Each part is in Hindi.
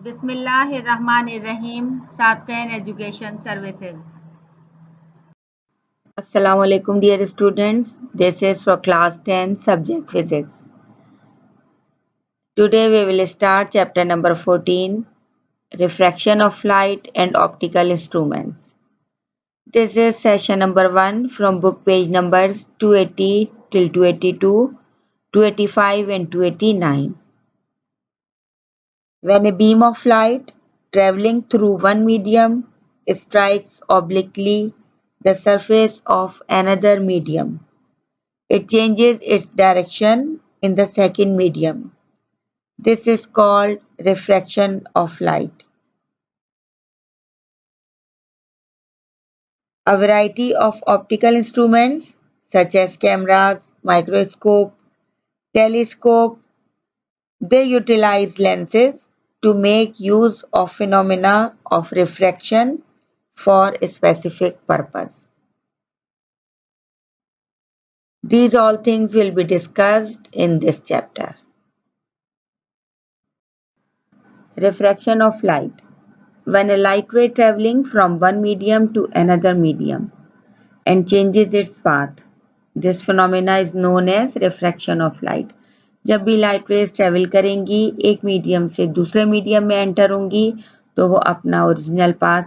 बिस्मिल्लाहिर्रहमानिर्रहीम। सातकैन education services. Assalamu alaikum dear students. This is for class 10 subject physics. Today we will start chapter number 14, refraction of light and optical instruments. This is session number 1 from book page numbers 280 till 282, 285 and 289. When a beam of light traveling through one medium strikes obliquely the surface of another medium, it changes its direction in the second medium. This is called refraction of light. A variety of optical instruments such as cameras, microscope, telescope, they utilize lenses to make use of phenomena of refraction for a specific purpose. These all things will be discussed in this chapter. Refraction of light. When a light ray traveling from one medium to another medium and changes its path, this phenomena is known as refraction of light. जब भी लाइट रेज ट्रेवल करेंगी एक मीडियम से दूसरे मीडियम में एंटर होंगी तो वो अपना ओरिजिनल पाथ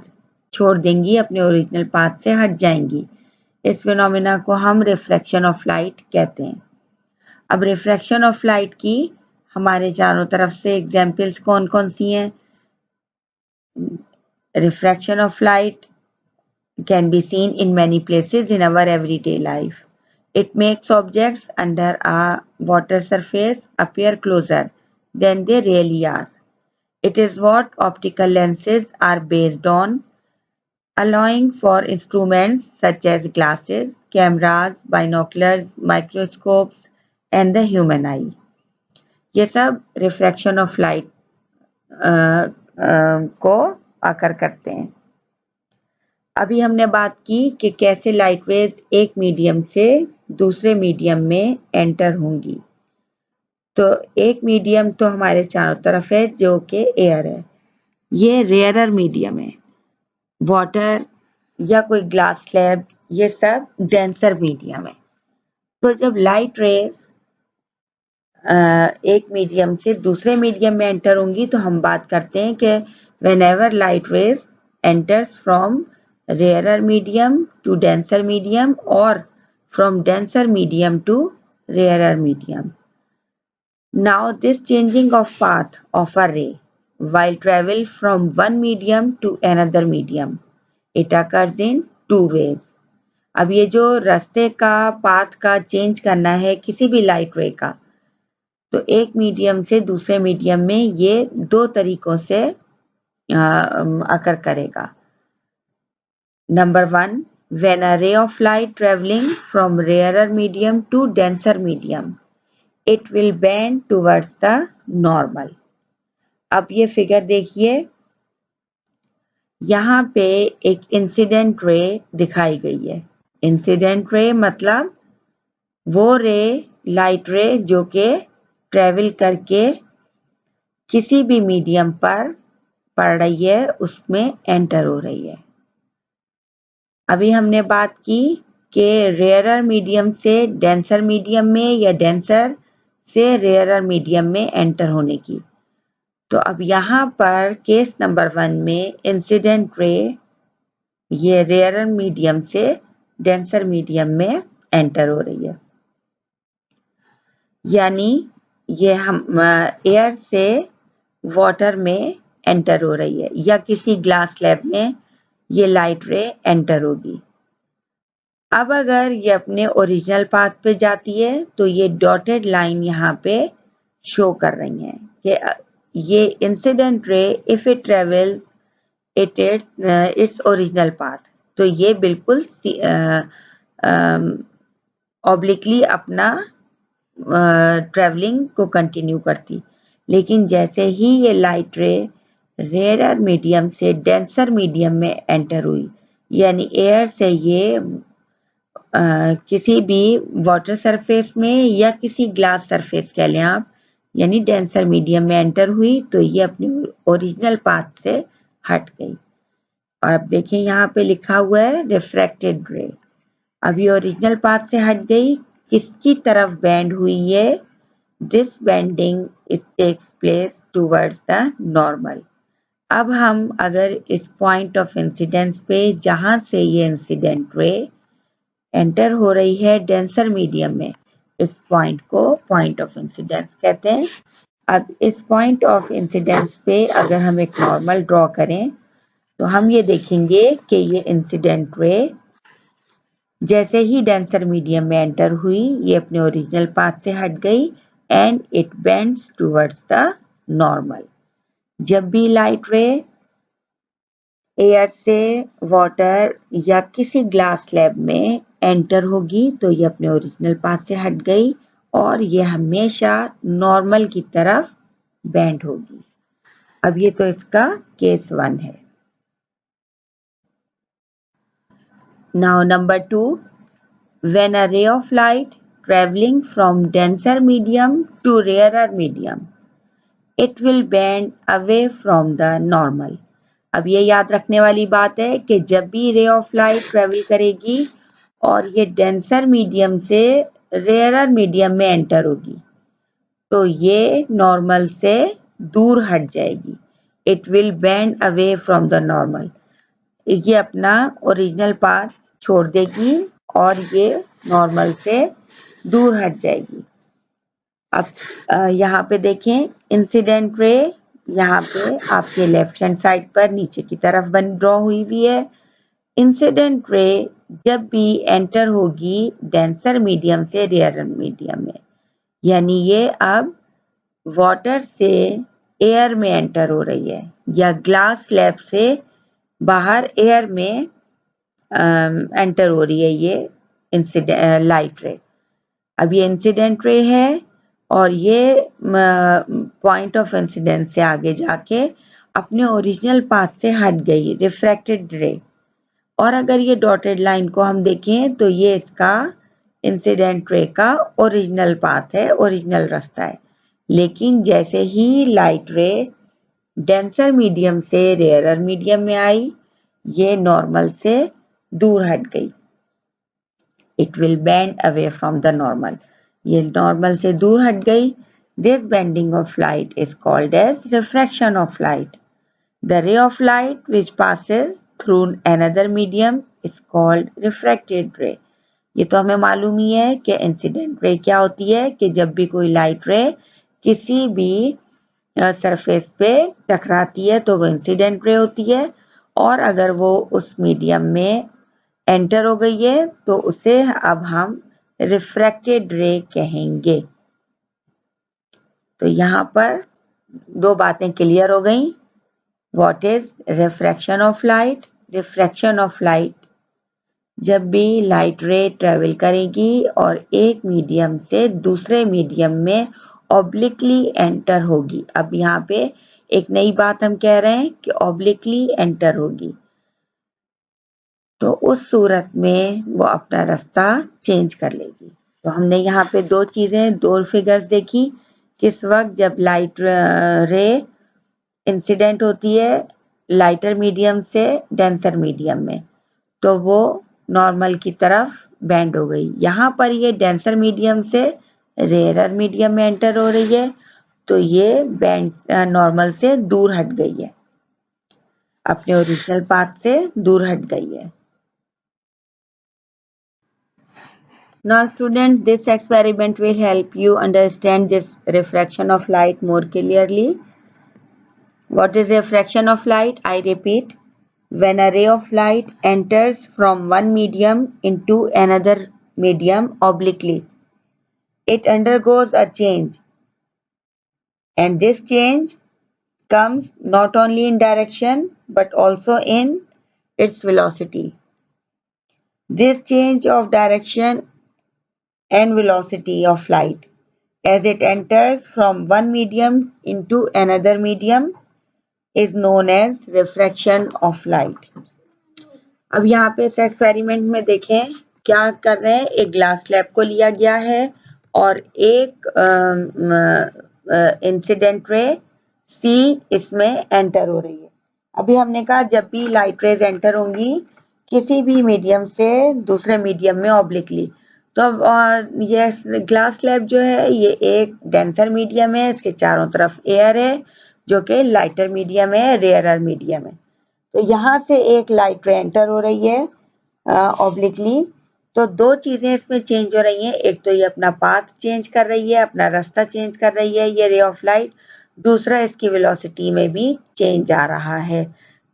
छोड़ देंगी, अपने ओरिजिनल पाथ से हट जाएंगी. इस फिनोमेना को हम रिफ्रैक्शन ऑफ लाइट कहते हैं. अब रिफ्रैक्शन ऑफ लाइट की हमारे चारों तरफ से एग्जाम्पल्स कौन कौन सी हैं? Refraction of light can be seen in many places in our everyday life. It makes objects under a water surface appear closer than they really are. It is what optical lenses are based on, allowing for instruments such as glasses, cameras, binoculars, microscopes, and the human eye. ये सब रिफ्रैक्शन ऑफ लाइट को आकर करते हैं. अभी हमने बात की कि कैसे लाइट रेज एक मीडियम से दूसरे मीडियम में एंटर होंगी. तो एक मीडियम तो हमारे चारों तरफ है जो कि एयर है. ये रेयरर मीडियम है. वाटर या कोई ग्लास स्लैब ये सब डेंसर मीडियम है. तो जब लाइट रेज एक मीडियम से दूसरे मीडियम में एंटर होंगी तो हम बात करते हैं कि whenever light rays enters from rarer medium to denser medium or from denser medium to rarer medium. Now this changing of path of a ray while travel from one medium to another medium, it occurs in two ways. अब ये जो रास्ते का पाथ का चेंज करना है किसी भी लाइट रे का तो एक मीडियम से दूसरे मीडियम में ये दो तरीकों से अकर करेगा. Number 1, when a ray of light traveling from rarer medium to denser medium, it will bend towards the normal. अब ये फिगर देखिए, यहाँ पे एक इंसिडेंट रे दिखाई गई है. इंसिडेंट रे मतलब वो रे लाइट रे जो कि ट्रेवल करके किसी भी मीडियम पर पड़ रही है उसमें एंटर हो रही है. अभी हमने बात की कि रेयरर मीडियम से डेंसर मीडियम में या डेंसर से रेयरर मीडियम में एंटर होने की. तो अब यहाँ पर केस नंबर 1 में इंसिडेंट रे ये रेयरर मीडियम से डेंसर मीडियम में एंटर हो रही है. यानी ये हम एयर से वाटर में एंटर हो रही है या किसी ग्लास स्लैब में ये लाइट रे एंटर होगी. अब अगर ये अपने ओरिजिनल पाथ पे जाती है तो ये डॉटेड लाइन यहाँ पे शो कर रही हैं कि ये इंसिडेंट रे if it travel its original path तो ये बिल्कुल ऑब्लिकली अपना ट्रेवलिंग को कंटिन्यू करती. लेकिन जैसे ही ये लाइट रे रेयर मीडियम से डेंसर मीडियम में एंटर हुई यानी एयर से ये किसी भी वाटर सरफेस में या किसी ग्लास सरफेस कह लें आप यानी डेंसर मीडियम में एंटर हुई तो ये अपने ओरिजिनल पाथ से हट गई। और अब देखिए यहाँ पे लिखा हुआ है रिफ्रैक्टेड रे। अब ये ओरिजिनल पाथ से हट गई, किसकी तरफ बेंड हुई है? This bending takes place towards the normal. अब हम अगर इस पॉइंट ऑफ इंसिडेंस पे जहां से ये इंसिडेंट रे एंटर हो रही है डेंसर मीडियम में, इस पॉइंट को पॉइंट ऑफ इंसिडेंस कहते हैं। अब इस पॉइंट ऑफ इंसिडेंस पे अगर हम एक नॉर्मल ड्रॉ करें तो हम ये देखेंगे कि ये इंसिडेंट रे जैसे ही डेंसर मीडियम में एंटर हुई ये अपने ओरिजिनल पाथ से हट गई and it bends towards the normal. जब भी लाइट रे एयर से वाटर या किसी ग्लास स्लैब में एंटर होगी तो ये अपने ओरिजिनल पाथ से हट गई और ये हमेशा नॉर्मल की तरफ बेंड होगी। अब ये तो इसका केस 1 है। Now number 2, when a ray of light traveling from denser medium to rarer medium, it will bend away from the normal. अब ये याद रखने वाली बात है कि जब भी रे ऑफ लाइट ट्रेवल करेगी और ये डेंसर मीडियम से रेयरर मीडियम में एंटर होगी तो ये नॉर्मल से दूर हट जाएगी। It will bend away from the normal. ये अपना ओरिजिनल पाथ छोड़ देगी और ये नॉर्मल से दूर हट जाएगी। अब यहाँ पे देखें इंसिडेंट रे यहाँ पे आपके लेफ्ट हैंड साइड पर नीचे की तरफ ड्रॉ हुई है। इंसिडेंट रे जब भी एंटर होगी डेंसर मीडियम से रेयर मीडियम में, यानी ये अब वाटर से एयर में एंटर हो रही है या ग्लास स्लैब से बाहर एयर में एंटर हो रही है ये इंसिडेंट लाइट रे। अब ये इंसिडेंट रे है और ये पॉइंट ऑफ इंसिडेंस से आगे जाके अपने ओरिजिनल पाथ से हट गई रिफ्रैक्टेड रे। और अगर ये डॉटेड लाइन को हम देखें तो ये इसका इंसिडेंट रे का ओरिजिनल पाथ है, ओरिजिनल रास्ता है। लेकिन जैसे ही लाइट रे डेंसर मीडियम से रेयरर मीडियम में आई ये नॉर्मल से दूर हट गई। It will bend away from the normal. ये नॉर्मल से दूर हट गई। This bending of light is called as refraction of light. The ray of light which passes through another medium is called refracted ray. ये तो हमें मालूम ही है कि इंसिडेंट रे क्या होती है कि जब भी कोई लाइट रे किसी भी सरफेस पे टकराती है तो वो इंसिडेंट रे होती है और अगर वो उस मीडियम में एंटर हो गई है तो उसे अब हम रिफ्रैक्टेड रे कहेंगे। तो यहाँ पर दो बातें क्लियर हो गई। What is refraction of light? Refraction of light जब भी लाइट रे ट्रेवल करेगी और एक मीडियम से दूसरे मीडियम में ऑब्लिकली एंटर होगी। अब यहाँ पे एक नई बात हम कह रहे हैं कि ऑब्लिकली एंटर होगी तो उस सूरत में वो अपना रास्ता चेंज कर लेगी। तो हमने यहाँ पे दो चीजें, दो फिगर्स देखी। किस वक्त जब लाइट रे इंसिडेंट होती है लाइटर मीडियम से डेंसर मीडियम में तो वो नॉर्मल की तरफ बेंड हो गई। यहाँ पर ये डेंसर मीडियम से रेयरर मीडियम में एंटर हो रही है तो ये बेंड नॉर्मल से दूर हट गई है, अपने ओरिजिनल पाथ से दूर हट गई है। Now students, this experiment will help you understand this refraction of light more clearly. What is refraction of light? I repeat, when a ray of light enters from one medium into another medium obliquely, it undergoes a change, and this change comes not only in direction but also in its velocity. This change of direction and velocity of light as it enters from one medium into another medium is known as refraction of light. अब यहाँ पे इस एक्सपेरिमेंट में देखें क्या कर रहे हैं। एक ग्लास स्लैब को लिया गया है और एक इंसिडेंट रे सी इसमें एंटर हो रही है। अभी हमने कहा जब भी लाइट रेज एंटर होंगी किसी भी मीडियम से दूसरे मीडियम में ऑब्लिकली, तो अब ये ग्लास स्लैब जो है ये एक डेंसर मीडियम है, इसके चारों तरफ एयर है जो कि लाइटर मीडियम है, रेयरर मीडियम है। तो यहाँ से एक लाइट रे एंटर हो रही है ऑब्लिकली, तो दो चीजें इसमें चेंज हो रही हैं। एक तो ये अपना पाथ चेंज कर रही है, अपना रास्ता चेंज कर रही है ये रे ऑफ लाइट। दूसरा इसकी वेलोसिटी में भी चेंज आ रहा है।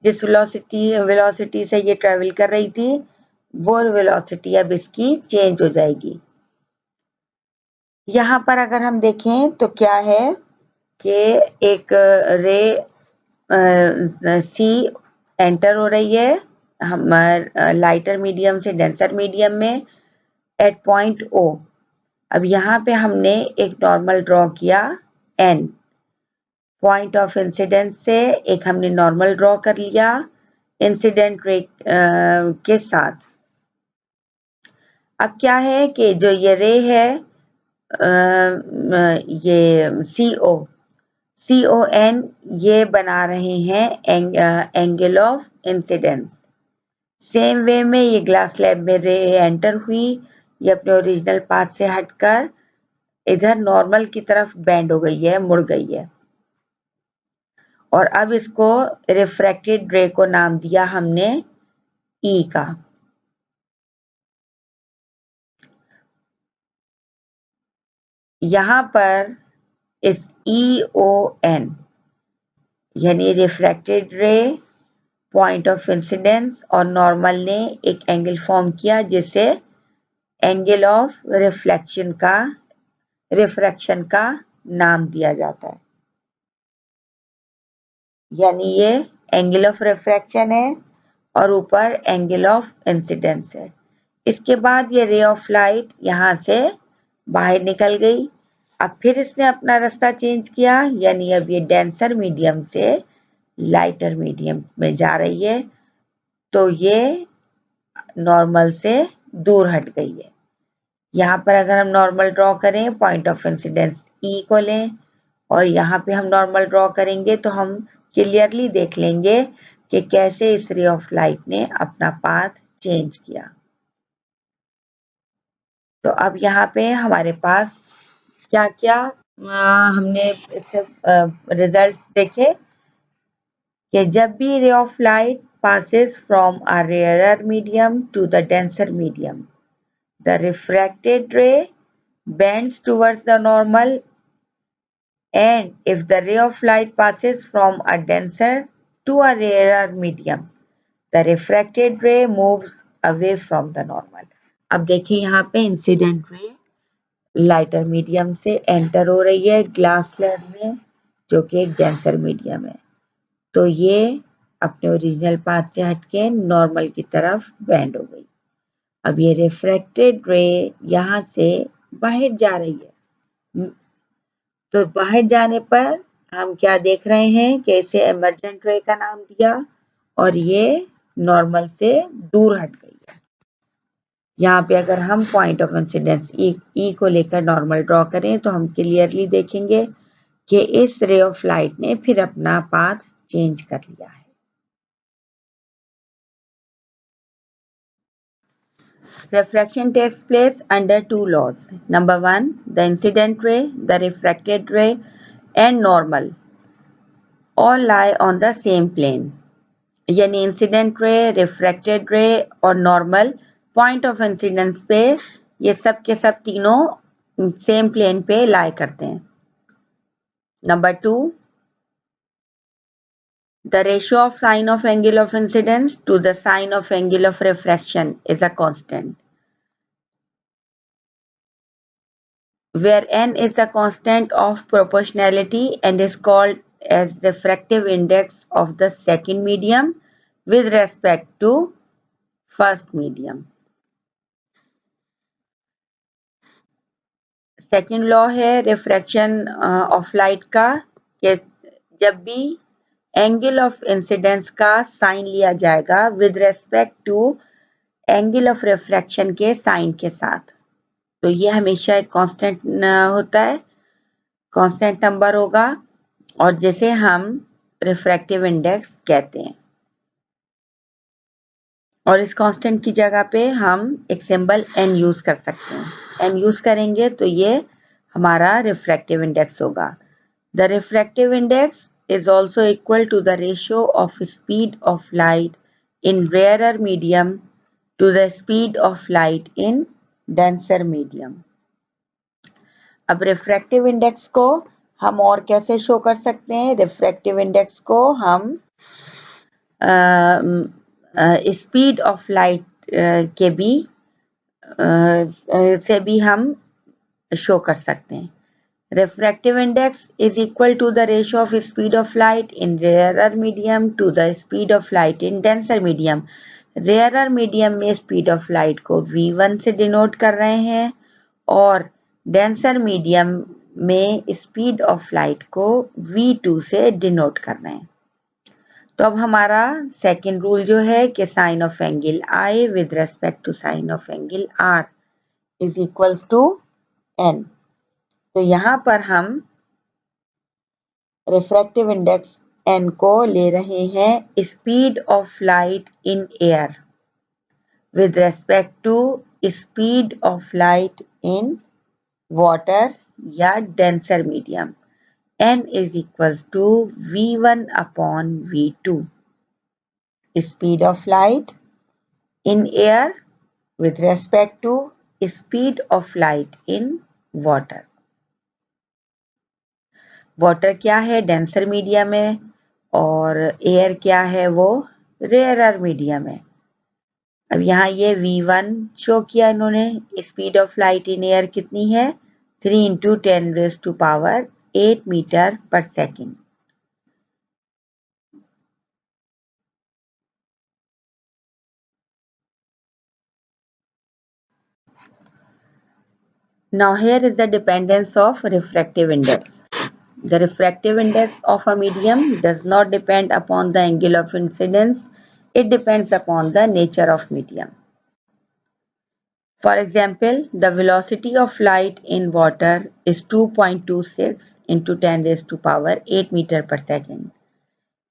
जिस वेलोसिटी से ये ट्रेवल कर रही थी वो वेलोसिटी अब इसकी चेंज हो जाएगी। यहाँ पर अगर हम देखें तो क्या है कि एक रे सी एंटर हो रही है हम लाइटर मीडियम से डेंसर मीडियम में एट पॉइंट ओ। अब यहाँ पे हमने एक नॉर्मल ड्रॉ किया एन, पॉइंट ऑफ इंसिडेंस से एक हमने नॉर्मल ड्रॉ कर लिया इंसिडेंट रे के साथ। अब क्या है कि जो ये रे है ये CON ये बना रहे हैं angle of incidence. Same way में ये ग्लास स्लैब में रे एंटर हुई, ये अपने ओरिजिनल पाथ से हटकर इधर नॉर्मल की तरफ बेंड हो गई है, मुड़ गई है। और अब इसको रिफ्रैक्टेड रे को नाम दिया हमने E का। यहाँ पर इस EON यानी रिफ्रैक्टेड रे, पॉइंट ऑफ इंसिडेंस और नॉर्मल ने एक एंगल फॉर्म किया जिसे एंगल ऑफ रिफ्रैक्शन का नाम दिया जाता है। यानी ये एंगल ऑफ रिफ्रैक्शन है और ऊपर एंगल ऑफ इंसिडेंस है। इसके बाद ये रे ऑफ लाइट यहाँ से बाहर निकल गई। अब फिर इसने अपना रास्ता चेंज किया, यानी अब ये डेंसर मीडियम से लाइटर मीडियम में जा रही है, तो ये नॉर्मल से दूर हट गई है। यहाँ पर अगर हम नॉर्मल ड्रॉ करें, पॉइंट ऑफ इंसिडेंस E को लें और यहाँ पे हम नॉर्मल ड्रॉ करेंगे तो हम क्लियरली देख लेंगे कि कैसे इस रे ऑफ लाइट ने अपना पाथ चेंज किया। तो अब यहाँ पे हमारे पास क्या क्या हमने इससे रिजल्ट्स देखे कि जब भी रे of light passes from a rarer medium to the denser medium, the refracted ray bends towards the normal, and if the ray of light passes from a denser to a rarer medium, the refracted ray moves away from the normal. अब देखिए यहाँ पे इंसिडेंट रे लाइटर मीडियम से एंटर हो रही है ग्लास स्लैब में जो कि एक डेंसर मीडियम है, तो ये अपने ओरिजिनल पाथ से हटके नॉर्मल की तरफ बेंड हो गई। अब ये रिफ्रैक्टेड रे यहाँ से बाहर जा रही है, तो बाहर जाने पर हम क्या देख रहे हैं कि इसे एमर्जेंट रे का नाम दिया और ये नॉर्मल से दूर हट गई है। यहाँ पे अगर हम पॉइंट ऑफ इंसिडेंस E को लेकर नॉर्मल ड्रॉ करें तो हम क्लियरली देखेंगे कि इस रे ऑफ लाइट ने फिर अपना पाथ चेंज कर लिया है। Refraction takes place under two laws. Number one, the incident ray, the refracted ray, and normal all lie on the same plane. यानी इंसिडेंट रे, रिफ्रैक्टेड रे और नॉर्मल पॉइंट ऑफ इंसिडेंस पे ये सब के सब तीनों सेम प्लेन पे लाई करते हैं। Number two, the ratio of sine of angle of incidence to the sine of angle of refraction is a constant, where n is the constant of proportionality and is called as refractive index of the second medium with respect to first medium. Second law है रिफ्रैक्शन ऑफ लाइट का कि जब भी एंगल ऑफ इंसिडेंस का साइन लिया जाएगा with respect to angle of refraction के साइन के साथ, तो ये हमेशा एक कांस्टेंट होता है। कांस्टेंट नंबर होगा और जिसे हम रिफ्रैक्टिव इंडेक्स कहते हैं। और इस कांस्टेंट की जगह पे हम एक सिंबल n यूज कर सकते हैं। n यूज करेंगे तो ये हमारा रिफ्रैक्टिव इंडेक्स होगा। The refractive index is also equal to the ratio of speed of light in rarer medium to the speed of light in denser medium. अब रिफ्रैक्टिव इंडेक्स को हम और कैसे शो कर सकते हैं? रिफ्रैक्टिव इंडेक्स को हम स्पीड ऑफ लाइट के भी से भी हम शो कर सकते हैं। Refractive index is equal to the ratio of speed of light in rarer medium to the speed of light in denser medium. Rarer medium में speed of light को v1 से डिनोट कर रहे हैं और denser medium में speed of light को v2 से डिनोट कर रहे हैं। तो अब हमारा सेकेंड रूल जो है कि sine of angle I with respect to sine of angle R is equals to n। तो यहाँ पर हम रिफ्रैक्टिव इंडेक्स n को ले रहे हैं speed of light in air with respect to speed of light in water या denser medium. n is equals to v1 upon v2। Speed of light in air with respect to speed of light in water. Water क्या है? डेंसर मीडियम है और एयर क्या है? वो रेयरर मीडियम है। अब यहाँ ये v1 शो किया इन्होंने। Speed of light in air कितनी है? 3 × 10⁸ मीटर पर second. Now here is the dependence of refractive index. The refractive index of a medium does not depend upon the angle of incidence. It depends upon the nature of medium. For example, the velocity of light in water is 2.26 × 10⁸ meter per second.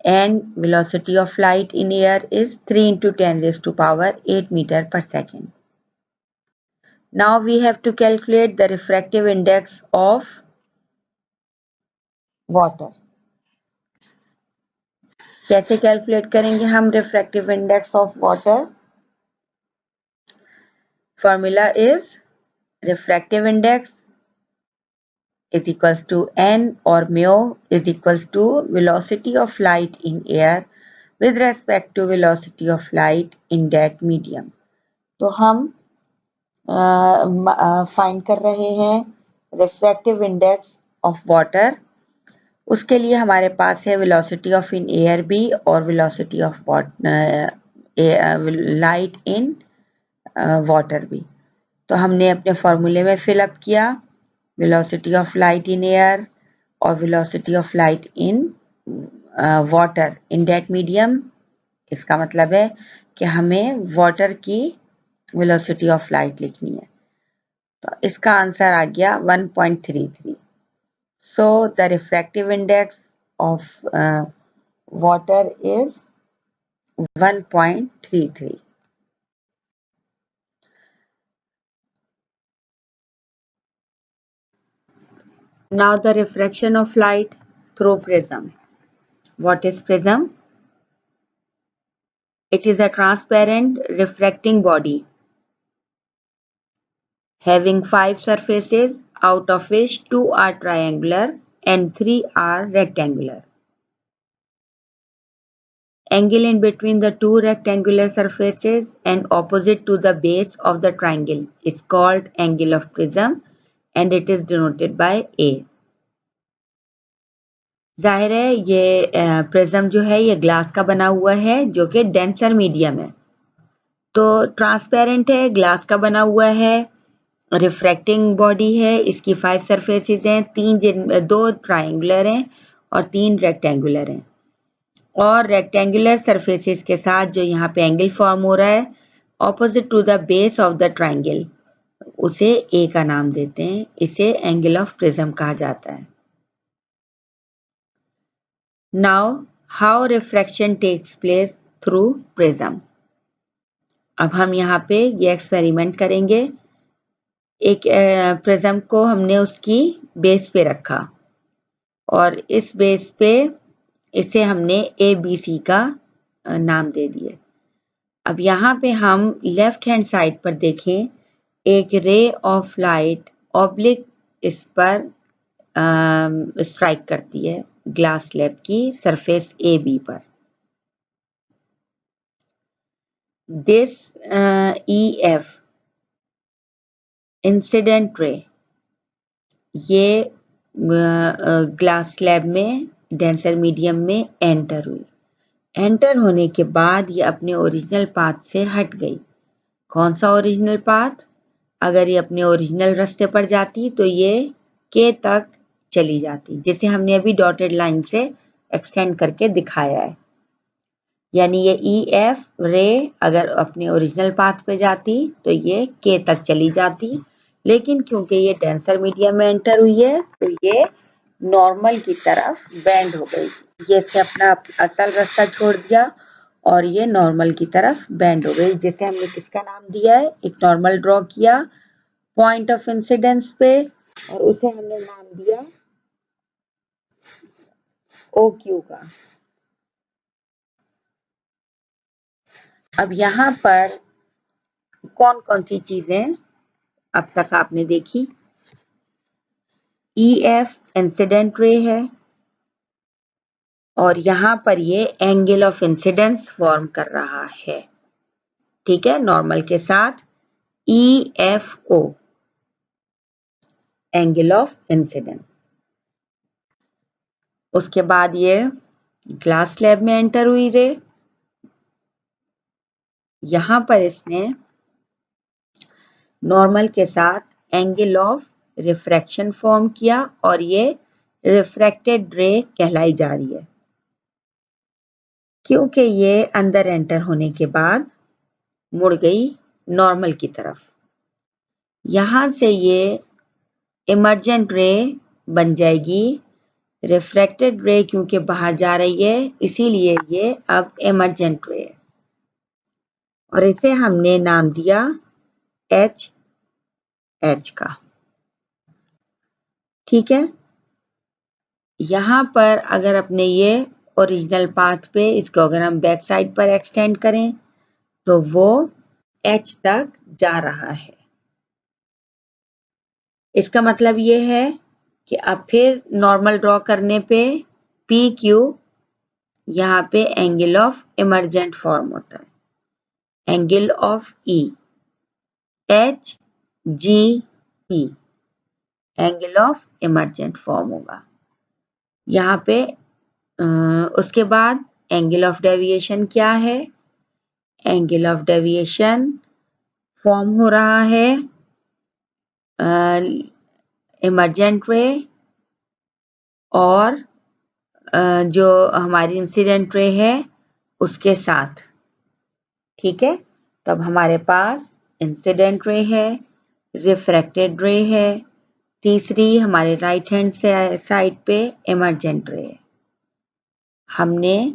And velocity of light in air is 3 × 10⁸ meter per second. Now we have to calculate the refractive index of water. कैसे कैलकुलेट करेंगे हम refractive index of water? Formula is refractive index is equals to n or mu is equals to velocity of light in air with respect to velocity of light in that medium. तो हम फाइंड कर रहे हैं रिफ्रैक्टिव इंडेक्स ऑफ वाटर। उसके लिए हमारे पास है वेलोसिटी ऑफ इन एयर भी और velocity of light in water भी। तो हमने अपने फॉर्मूले में फिलअप किया velocity of light in air और velocity of light in water in that medium. इसका मतलब है कि हमें वाटर की वेलोसिटी ऑफ लाइट लिखनी है। तो इसका आंसर आ गया 1.33। So the refractive index of water is 1.33. Now the refraction of light through prism. What is prism? It is a transparent refracting body having 5 surfaces, out of which 2 are triangular and 3 are rectangular. Angle in between the 2 rectangular surfaces and opposite to the base of the triangle is called angle of prism and it is denoted by A. जाहिर है ये प्रिज्म जो है ये ग्लास का बना हुआ है जो कि डेंसर मीडियम है। तो ट्रांसपेरेंट है, ग्लास का बना हुआ है, रिफ्रैक्टिंग बॉडी है, इसकी 5 सरफेसेस हैं, 2 ट्रायंगुलर हैं और 3 रेक्टेंगुलर हैं। और रेक्टेंगुलर सरफेसेस के साथ जो यहाँ पे एंगल फॉर्म हो रहा है opposite to the base of the triangle, उसे ए का नाम देते हैं। इसे एंगल ऑफ प्रिज्म कहा जाता है। Now how refraction takes place through prism. अब हम यहाँ पे ये एक्सपेरिमेंट करेंगे। एक प्रिज्म को हमने उसकी बेस पे रखा और इस बेस पे इसे हमने ABC का नाम दे दिए। अब यहाँ पे हम लेफ्ट हैंड साइड पर देखें, एक रे ऑफ लाइट ऑब्लिक इस पर स्ट्राइक करती है ग्लास स्लैब की सरफेस AB पर। दिस EF इंसिडेंट रे ये ग्लास स्लैब में डेंसर मीडियम में एंटर हुई। एंटर होने के बाद ये अपने ओरिजिनल पाथ से हट गई। कौन सा ओरिजिनल पाथ? अगर ये अपने ओरिजिनल रास्ते पर जाती तो ये K तक चली जाती, जिसे हमने अभी डॉटेड लाइन से एक्सटेंड करके दिखाया है। यानी ये EF रे अगर अपने ओरिजिनल पाथ पे जाती तो ये K तक चली जाती, लेकिन क्योंकि ये डेंसर मीडियम में एंटर हुई है तो ये नॉर्मल की तरफ बेंड हो गई। ये इसने अपना असल रास्ता छोड़ दिया और ये नॉर्मल की तरफ बेंड हो गई, जिसे हमने किसका नाम दिया है? एक नॉर्मल ड्रॉ किया पॉइंट ऑफ इंसिडेंस पे और उसे हमने नाम दिया OQ का। अब यहाँ पर कौन कौन सी चीजें अब तक आपने देखी? EF इंसिडेंट रे है और यहाँ पर ये एंगल ऑफ इंसिडेंस फॉर्म कर रहा है, ठीक है, नॉर्मल के साथ। EFO angle of incidence. उसके बाद ये ग्लास स्लैब में एंटर हुई रे, यहाँ पर इसने नॉर्मल के साथ एंगल ऑफ रिफ्रैक्शन फॉर्म किया और ये रिफ्रैक्टेड रे कहलाई जा रही है, क्योंकि ये अंदर एंटर होने के बाद मुड़ गई नॉर्मल की तरफ। यहां से ये इमर्जेंट रे बन जाएगी। रिफ्रैक्टेड रे क्योंकि बाहर जा रही है इसीलिए ये अब इमर्जेंट रे है और इसे हमने नाम दिया H का, ठीक है। यहाँ पर अगर अपने ये ओरिजिनल पाथ पे इसको अगर हम बैक साइड पर एक्सटेंड करें तो वो H तक जा रहा है। इसका मतलब ये है कि अब फिर नॉर्मल ड्रॉ करने पे PQ यहाँ पे एंगल ऑफ इमर्जेंट फॉर्म होता है, angle of E HGP angle of emergent form होगा यहाँ पे। उसके बाद एंगल ऑफ डेविएशन क्या है? एंगल ऑफ डेविएशन फॉर्म हो रहा है इमर्जेंट रे और जो हमारी इंसिडेंट रे है उसके साथ, ठीक है। तो अब हमारे पास इंसिडेंट रे है, रिफ्रैक्टेड रे है, तीसरी हमारे राइट हैंड साइड पे इमर्जेंट रे है। हमने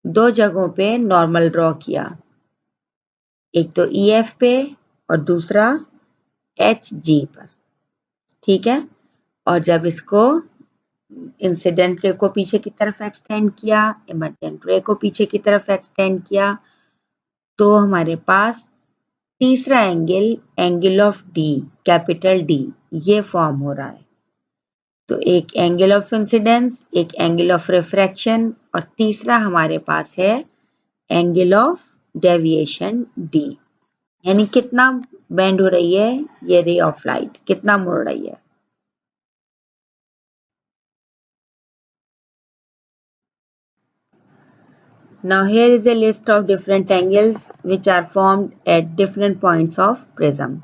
दो जगहों पे नॉर्मल ड्रॉ किया, एक तो EF पे और दूसरा HG पर, ठीक है। और जब इसको इंसिडेंट रे को पीछे की तरफ एक्सटेंड किया, इमर्जेंट रे को पीछे की तरफ एक्सटेंड किया, तो हमारे पास तीसरा angle, angle of D, capital D, ये फॉर्म हो रहा है। तो एक एंगल ऑफ इंसिडेंस, एक एंगल ऑफ रिफ्रैक्शन और तीसरा हमारे पास है एंगल ऑफ डेविएशन D। यानी कितना बेंड हो रही है ये रे ऑफ लाइट, कितना मुड़ रही है। Now here is a list of different angles which are formed at different points of prism.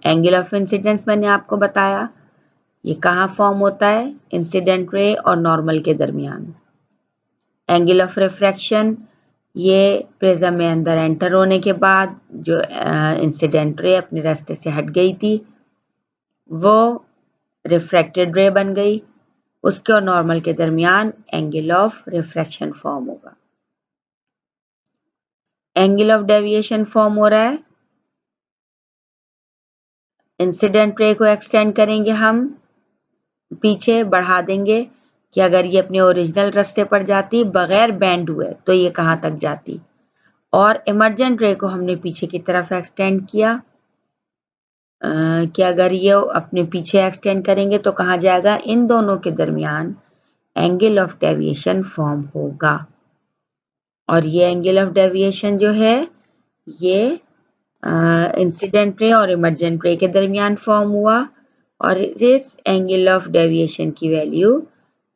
Angle of incidence मैंने आपको बताया, ये कहाँ फॉर्म होता है? इंसिडेंट रे और नॉर्मल के दरमियान। एंगल ऑफ रिफ्रैक्शन ये प्रिज्म में अंदर एंटर होने के बाद जो इंसिडेंट रे अपने रास्ते से हट गई थी वो रिफ्रैक्टेड रे बन गई, उसके और नॉर्मल के दरमियान एंगल ऑफ रिफ्रैक्शन फॉर्म होगा। एंगल ऑफ डेविएशन फॉर्म हो रहा है, इंसिडेंट रे को एक्सटेंड करेंगे, हम पीछे बढ़ा देंगे कि अगर ये अपने ओरिजिनल रास्ते पर जाती बगैर बेंड हुए तो ये कहाँ तक जाती, और इमर्जेंट रे को हमने पीछे की तरफ एक्सटेंड किया कि अगर ये अपने पीछे एक्सटेंड करेंगे तो कहाँ जाएगा, इन दोनों के दरमियान एंगल ऑफ डेविएशन फॉर्म होगा। और ये एंगल ऑफ डेविएशन जो है ये इंसिडेंट रे और इमर्जेंट रे के दरमियान फॉर्म हुआ, और इस एंगल ऑफ डेविएशन की वैल्यू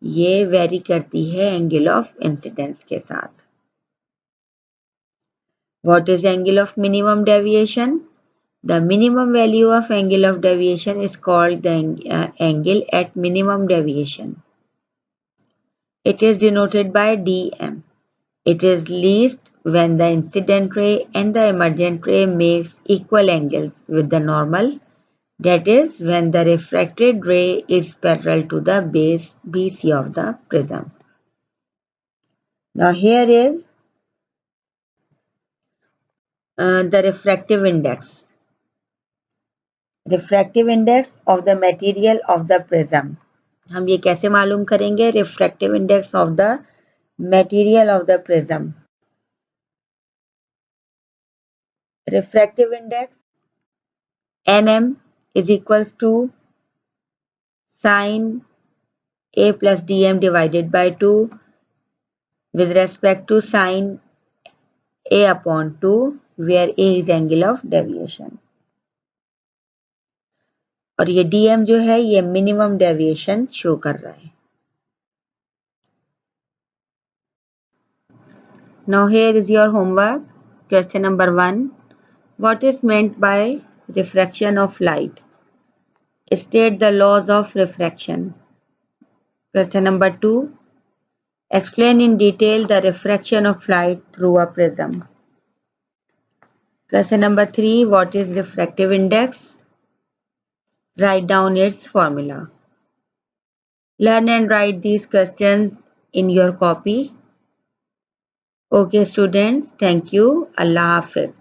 ये वेरी करती है एंगल ऑफ इंसिडेंस के साथ। What is angle of minimum deviation? The minimum value of angle of deviation is called the angle at minimum deviation. It is denoted by dm. It is least when the incident ray and the emergent ray makes equal angles with the normal, that is when the refracted ray is parallel to the base BC of the prism. Now here is the refractive index. Refractive index of the material of the prism. हम ये कैसे मालूम करेंगे? Refractive index of the material of the prism. Refractive index nm is equals to sin a plus dm divided by 2 with respect to sin a upon 2 where a is angle of deviation, और ये dm जो है ये मिनिमम डेविएशन शो कर रहा है। Now here is your homework. Question number 1. What is meant by refraction of light? State the laws of refraction. Question number 2. Explain in detail the refraction of light through a prism. Question number 3. What is refractive index? Write down its formula. Learn and write these questions in your copy. Okay students, thank you. Allah Hafiz.